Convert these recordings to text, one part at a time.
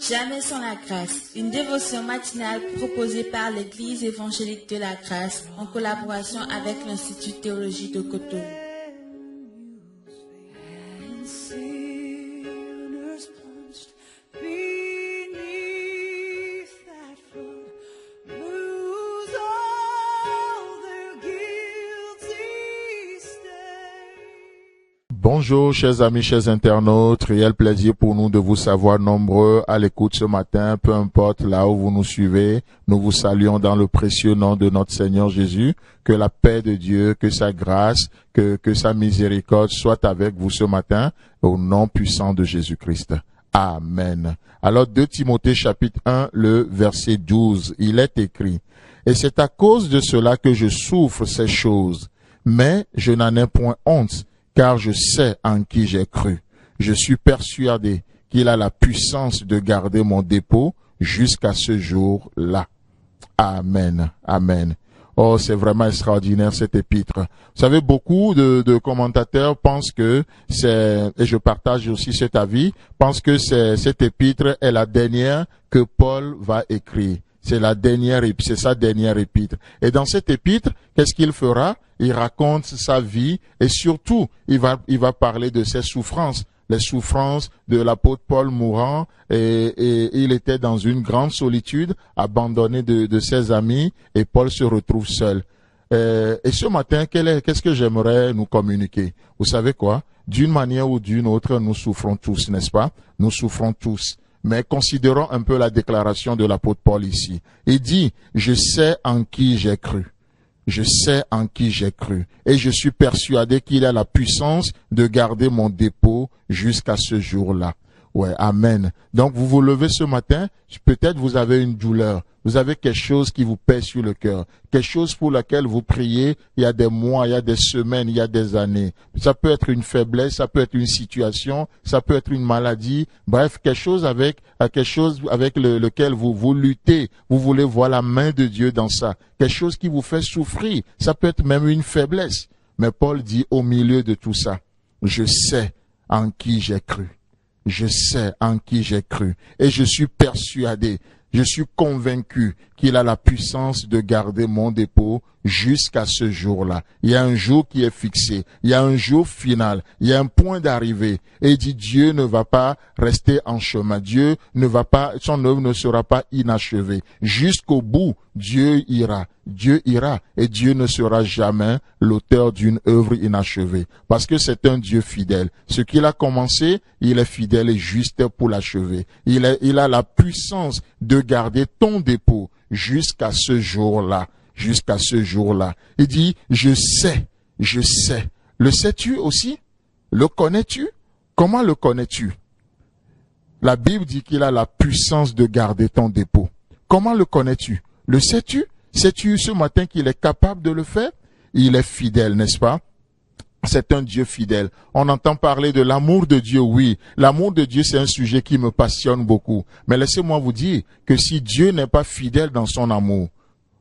Jamais sans la grâce, une dévotion matinale proposée par l'Église évangélique de la grâce en collaboration avec l'Institut de théologie de Cotonou. Bonjour chers amis, chers internautes, réel plaisir pour nous de vous savoir nombreux à l'écoute ce matin, peu importe là où vous nous suivez, nous vous saluons dans le précieux nom de notre Seigneur Jésus, que la paix de Dieu, que sa grâce, que sa miséricorde soit avec vous ce matin, au nom puissant de Jésus-Christ. Amen. Alors 2 Timothée chapitre 1, le verset 12, il est écrit, « Et c'est à cause de cela que je souffre ces choses, mais je n'en ai point honte, car je sais en qui j'ai cru. Je suis persuadé qu'il a la puissance de garder mon dépôt jusqu'à ce jour-là. » Amen. Amen. Oh, c'est vraiment extraordinaire cet épître. Vous savez, beaucoup de commentateurs pensent que c'est, et je partage aussi cet avis, pensent que cet épître est la dernière que Paul va écrire. C'est sa dernière épître. Et dans cette épître, qu'est-ce qu'il fera? Il raconte sa vie et surtout, il va parler de ses souffrances, les souffrances de l'apôtre Paul mourant et il était dans une grande solitude, abandonné de ses amis et Paul se retrouve seul. Et ce matin, qu'est-ce que j'aimerais nous communiquer? Vous savez quoi? D'une manière ou d'une autre, nous souffrons tous, n'est-ce pas? Nous souffrons tous. Mais considérons un peu la déclaration de l'apôtre Paul ici. Il dit, « Je sais en qui j'ai cru. Je sais en qui j'ai cru. Et je suis persuadé qu'il a la puissance de garder mon dépôt jusqu'à ce jour-là. » Ouais, amen. Donc, vous vous levez ce matin, peut-être vous avez une douleur. Vous avez quelque chose qui vous pèse sur le cœur. Quelque chose pour laquelle vous priez il y a des mois, il y a des semaines, il y a des années. Ça peut être une faiblesse, ça peut être une situation, ça peut être une maladie. Bref, quelque chose avec lequel vous luttez. Vous voulez voir la main de Dieu dans ça. Quelque chose qui vous fait souffrir. Ça peut être même une faiblesse. Mais Paul dit au milieu de tout ça, je sais en qui j'ai cru. Je sais en qui j'ai cru et je suis persuadé, je suis convaincu qu'il a la puissance de garder mon dépôt jusqu'à ce jour-là. Il y a un jour qui est fixé, il y a un jour final, il y a un point d'arrivée. Et il dit Dieu ne va pas rester en chemin, Dieu ne va pas, son œuvre ne sera pas inachevée. Jusqu'au bout, Dieu ira et Dieu ne sera jamais l'auteur d'une œuvre inachevée parce que c'est un Dieu fidèle. Ce qu'il a commencé, il est fidèle et juste pour l'achever. Il a la puissance de garder ton dépôt jusqu'à ce jour-là. Jusqu'à ce jour-là. Il dit, je sais. Le sais-tu aussi? Le connais-tu? Comment le connais-tu? La Bible dit qu'il a la puissance de garder ton dépôt. Comment le connais-tu? Le sais-tu? Sais-tu ce matin qu'il est capable de le faire? Il est fidèle, n'est-ce pas? C'est un Dieu fidèle. On entend parler de l'amour de Dieu, oui. L'amour de Dieu, c'est un sujet qui me passionne beaucoup. Mais laissez-moi vous dire que si Dieu n'est pas fidèle dans son amour,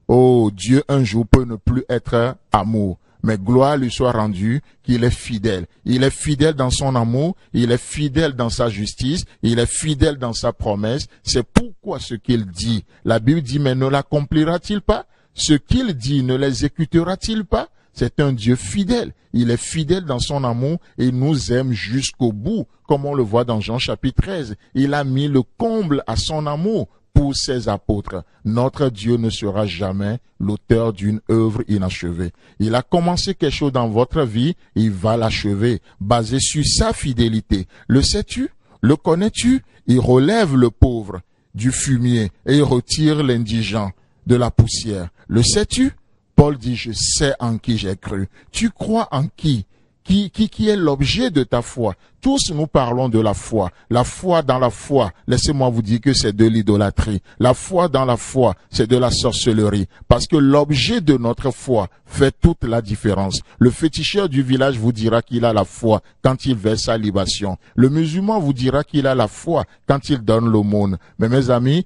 oh, Dieu un jour peut ne plus être amour. Mais gloire lui soit rendue qu'il est fidèle. Il est fidèle dans son amour, il est fidèle dans sa justice, il est fidèle dans sa promesse. C'est pourquoi ce qu'il dit, la Bible dit, mais ne l'accomplira-t-il pas? Ce qu'il dit, ne l'exécutera-t-il pas? C'est un Dieu fidèle. Il est fidèle dans son amour et il nous aime jusqu'au bout, comme on le voit dans Jean chapitre 13. Il a mis le comble à son amour pour ses apôtres. Notre Dieu ne sera jamais l'auteur d'une œuvre inachevée. Il a commencé quelque chose dans votre vie, il va l'achever, basé sur sa fidélité. Le sais-tu? Le connais-tu? Il relève le pauvre du fumier et il retire l'indigent de la poussière. Le sais-tu? Paul dit, je sais en qui j'ai cru. Tu crois en qui? Qui est l'objet de ta foi? Tous nous parlons de la foi. La foi dans la foi, laissez-moi vous dire que c'est de l'idolâtrie. La foi dans la foi, c'est de la sorcellerie. Parce que l'objet de notre foi fait toute la différence. Le féticheur du village vous dira qu'il a la foi quand il verse sa libation. Le musulman vous dira qu'il a la foi quand il donne l'aumône. Mais mes amis,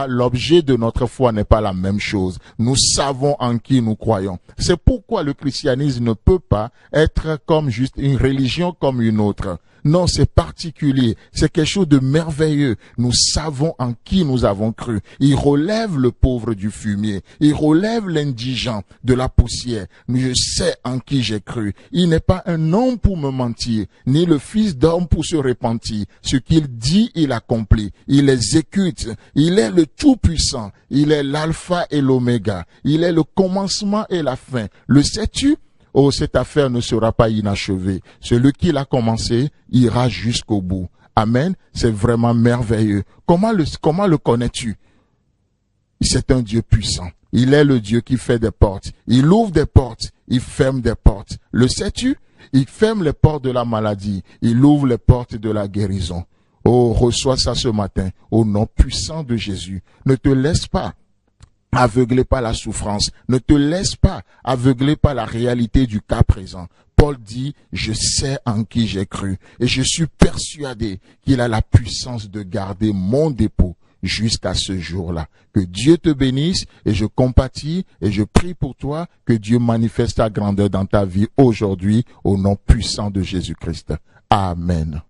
l'objet de notre foi n'est pas la même chose. Nous savons en qui nous croyons. C'est pourquoi le christianisme ne peut pas être comme juste une religion comme une autre. Non, c'est particulier. C'est quelque chose de merveilleux. Nous savons en qui nous avons cru. Il relève le pauvre du fumier. Il relève l'indigent de la poussière. Je sais en qui j'ai cru. Il n'est pas un homme pour me mentir, ni le fils d'homme pour se repentir. Ce qu'il dit, il accomplit. Il exécute. Il est le Tout-Puissant. Il est l'alpha et l'oméga. Il est le commencement et la fin. Le sais-tu? Oh, cette affaire ne sera pas inachevée. Celui qui l'a commencé ira jusqu'au bout. Amen. C'est vraiment merveilleux. Comment le connais-tu? C'est un Dieu puissant. Il est le Dieu qui fait des portes. Il ouvre des portes. Il ferme des portes. Le sais-tu? Il ferme les portes de la maladie. Il ouvre les portes de la guérison. Oh, reçois ça ce matin. Au nom puissant de Jésus. Ne te laisse pas aveuglé par la souffrance. Ne te laisse pas aveugler par la réalité du cas présent. Paul dit, je sais en qui j'ai cru et je suis persuadé qu'il a la puissance de garder mon dépôt jusqu'à ce jour-là. Que Dieu te bénisse et je compatis et je prie pour toi que Dieu manifeste sa grandeur dans ta vie aujourd'hui au nom puissant de Jésus-Christ. Amen.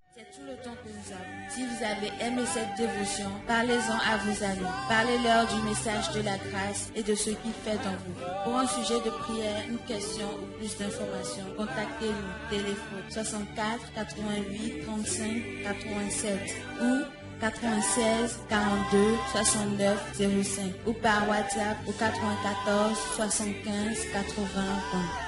Si vous avez aimé cette dévotion, parlez-en à vos amis. Parlez-leur du message de la grâce et de ce qu'il fait dans vous. Pour un sujet de prière, une question ou plus d'informations, contactez-nous. Téléphone 64 88 35 87 ou 96 42 69 05 ou par WhatsApp au 94 75 80 20.